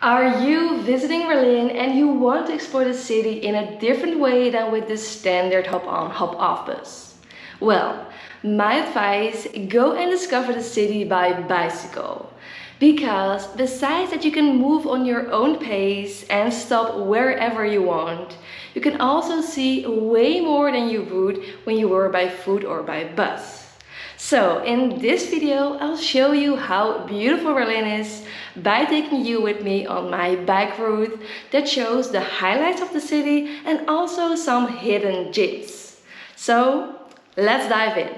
Are you visiting Berlin and you want to explore the city in a different way than with the standard hop-on, hop-off bus? Well, my advice, go and discover the city by bicycle. Because besides that you can move on your own pace and stop wherever you want, you can also see way more than you would when you were by foot or by bus. So in this video I'll show you how beautiful Berlin is by taking you with me on my bike route that shows the highlights of the city and also some hidden gems. So let's dive in.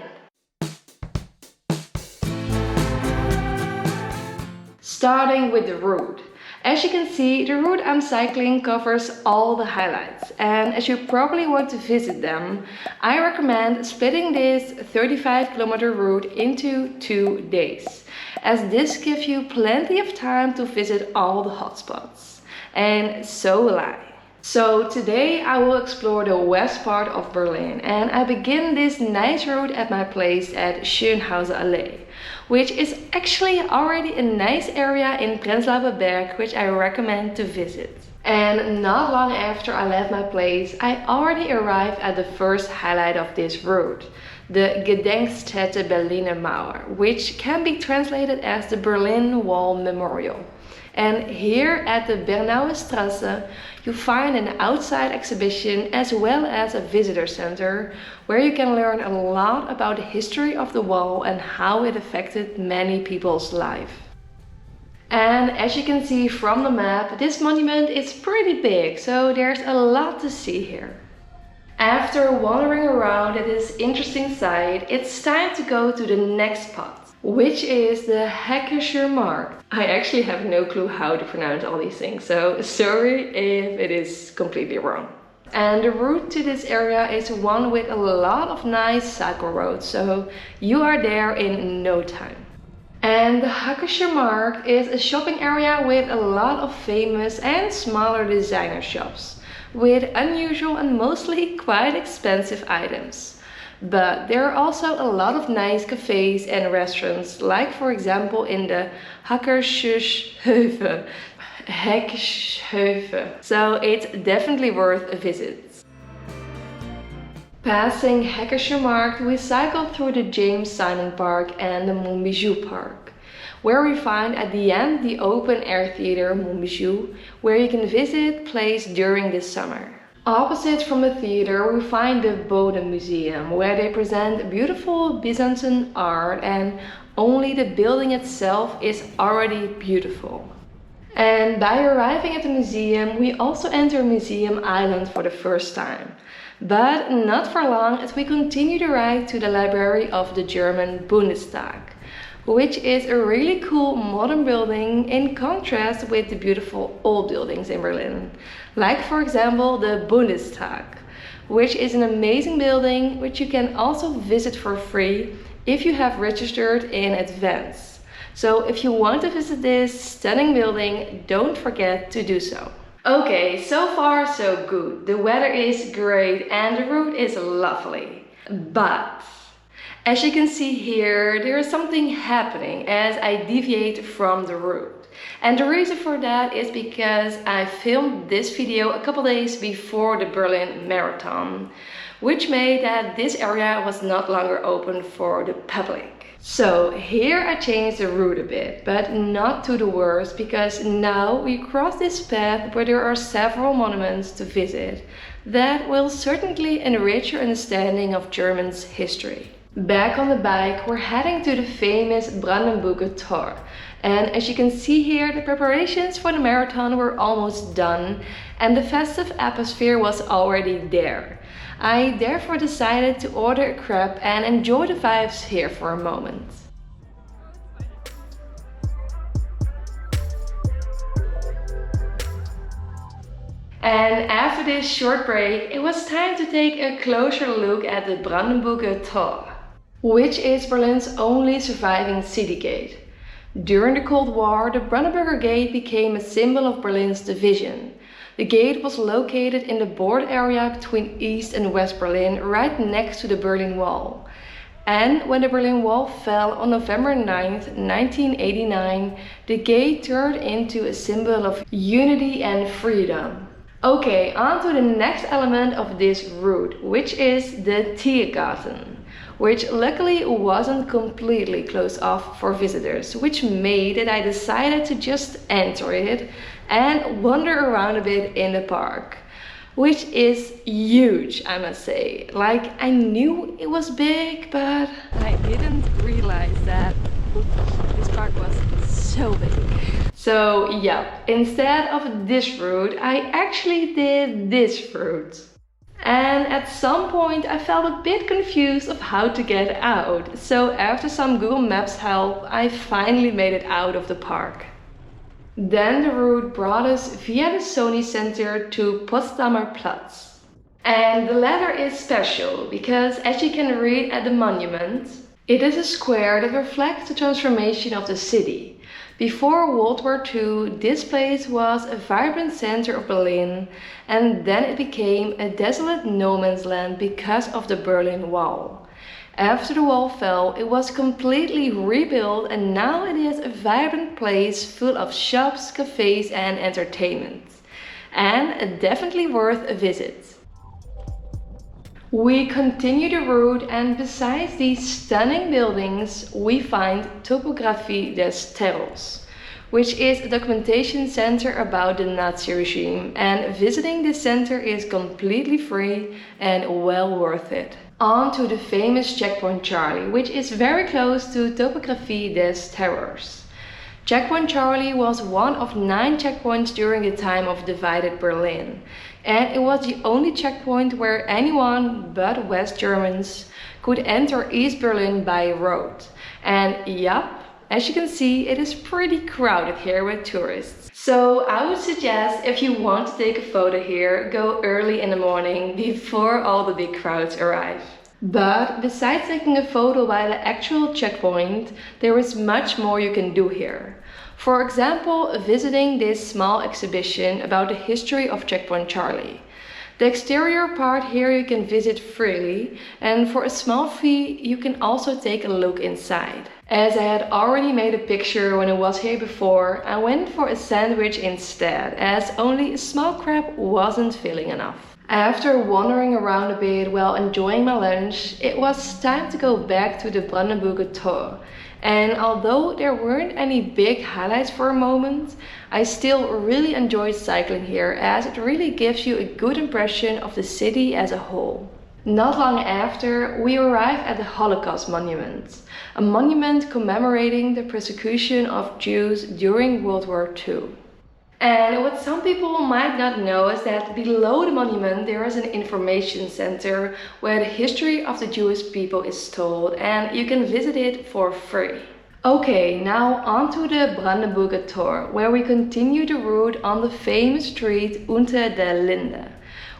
Starting with the route. As you can see, the route I'm cycling covers all the highlights, and as you probably want to visit them, I recommend splitting this 35-kilometer route into 2 days, as this gives you plenty of time to visit all the hotspots. And so will I. So today I will explore the west part of Berlin, and I begin this nice route at my place at Schönhauser Allee, which is actually already a nice area in Prenzlauer Berg, which I recommend to visit. And not long after I left my place, I already arrived at the first highlight of this route, the Gedenkstätte Berliner Mauer, which can be translated as the Berlin Wall Memorial. And here at the Bernauer Straße, you find an outside exhibition as well as a visitor center where you can learn a lot about the history of the wall and how it affected many people's life. And as you can see from the map, this monument is pretty big, so there's a lot to see here. After wandering around at this interesting site, it's time to go to the next spot, which is the Heckescher Markt. I actually have no clue how to pronounce all these things, so sorry if it is completely wrong. And the route to this area is one with a lot of nice cycle roads, so you are there in no time. And the Heckescher Markt is a shopping area with a lot of famous and smaller designer shops, with unusual and mostly quite expensive items. But there are also a lot of nice cafes and restaurants, like for example in the Heckescher Höfe. So it's definitely worth a visit. Passing Heckescher Markt, we cycle through the James Simon Park and the Monbijou Park, where we find at the end the open air theater Monbijou, where you can visit plays during the summer. Opposite from the theater, we find the Bode Museum, where they present beautiful Byzantine art, and only the building itself is already beautiful. And by arriving at the museum, we also enter Museum Island for the first time. But not for long, as we continue the ride to the library of the German Bundestag, which is a really cool modern building in contrast with the beautiful old buildings in Berlin. Like for example the Bundestag, which is an amazing building which you can also visit for free if you have registered in advance. So if you want to visit this stunning building, don't forget to do so. Okay, so far so good. The weather is great and the route is lovely. But as you can see here, there is something happening as I deviate from the route. And the reason for that is because I filmed this video a couple days before the Berlin Marathon, which made that this area was not longer open for the public. So here I changed the route a bit, but not to the worse, because now we cross this path where there are several monuments to visit that will certainly enrich your understanding of Germany's history. Back on the bike, we're heading to the famous Brandenburger Tor. And as you can see here, the preparations for the marathon were almost done and the festive atmosphere was already there. I therefore decided to order a crepe and enjoy the vibes here for a moment. And after this short break, it was time to take a closer look at the Brandenburger Tor, which is Berlin's only surviving city gate. During the Cold War, the Brandenburger Gate became a symbol of Berlin's division. The gate was located in the border area between East and West Berlin, right next to the Berlin Wall. And when the Berlin Wall fell on November 9th, 1989, the gate turned into a symbol of unity and freedom. Okay, on to the next element of this route, which is the Tiergarten, which luckily wasn't completely closed off for visitors, which made that I decided to just enter it and wander around a bit in the park, which is huge, I must say. Like, I knew it was big, but I didn't realize that this park was so big. So yeah, instead of this route, I actually did this route. And at some point I felt a bit confused of how to get out. So after some Google Maps help, I finally made it out of the park. Then the route brought us via the Sony Center to Potsdamer Platz. And the latter is special because, as you can read at the monument, it is a square that reflects the transformation of the city. Before World War II, this place was a vibrant center of Berlin, and then it became a desolate no man's land because of the Berlin Wall. After the wall fell, it was completely rebuilt, and now it is a vibrant place full of shops, cafes and entertainment. And definitely worth a visit. We continue the route, and besides these stunning buildings, we find Topographie des Terrors, which is a documentation center about the Nazi regime, and visiting this center is completely free and well worth it. On to the famous Checkpoint Charlie, which is very close to Topographie des Terrors. Checkpoint Charlie was one of 9 checkpoints during the time of divided Berlin, and it was the only checkpoint where anyone but West Germans could enter East Berlin by road. And yup, as you can see, it is pretty crowded here with tourists. So I would suggest, if you want to take a photo here, go early in the morning before all the big crowds arrive. But besides taking a photo by the actual checkpoint, there is much more you can do here. For example, visiting this small exhibition about the history of Checkpoint Charlie. The exterior part here you can visit freely, and for a small fee you can also take a look inside. As I had already made a picture when I was here before, I went for a sandwich instead, as only a small crab wasn't filling enough. After wandering around a bit while enjoying my lunch, it was time to go back to the Brandenburger Tor. And although there weren't any big highlights for a moment, I still really enjoyed cycling here, as it really gives you a good impression of the city as a whole. Not long after, we arrived at the Holocaust Monument, a monument commemorating the persecution of Jews during World War II. And what some people might not know is that below the monument there is an information center where the history of the Jewish people is told, and you can visit it for free. Okay, now on to the Brandenburger Tor, where we continue the route on the famous street Unter der Linde,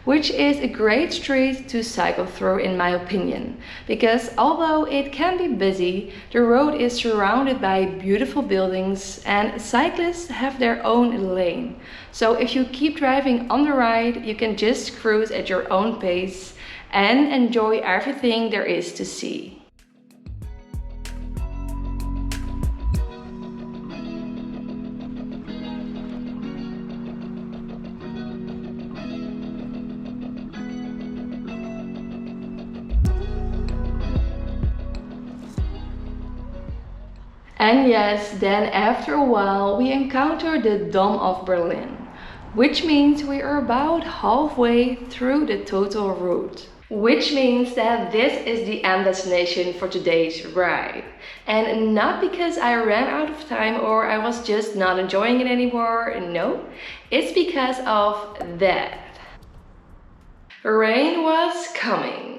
which is a great street to cycle through in my opinion, because although it can be busy, the road is surrounded by beautiful buildings and cyclists have their own lane. So if you keep driving on the right, you can just cruise at your own pace and enjoy everything there is to see. And yes, then after a while we encounter the Dome of Berlin, which means we are about halfway through the total route. Which means that this is the end destination for today's ride. And not because I ran out of time or I was just not enjoying it anymore, no, it's because of that. Rain was coming.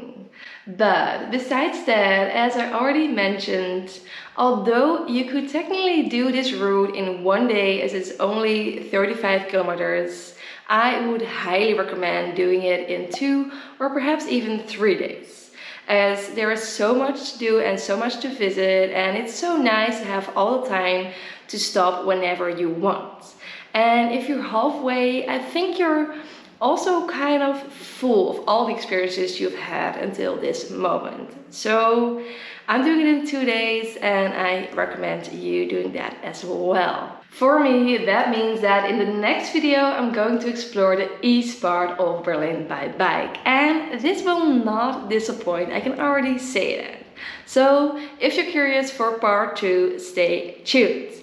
But besides that, as I already mentioned, although you could technically do this route in one day as it's only 35 kilometers, I would highly recommend doing it in 2 or perhaps even 3 days, as there is so much to do and so much to visit, and it's so nice to have all the time to stop whenever you want. And if you're halfway, I think you're also kind of full of all the experiences you've had until this moment. So I'm doing it in 2 days and I recommend you doing that as well. For me, that means that in the next video I'm going to explore the east part of Berlin by bike, and this will not disappoint, I can already say that. So if you're curious for part 2, stay tuned.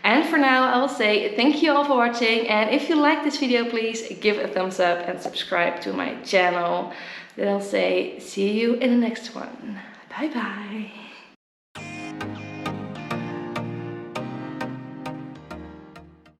And for now, I will say thank you all for watching, and if you like this video, please give it a thumbs up and subscribe to my channel. Then I'll say see you in the next one. Bye bye.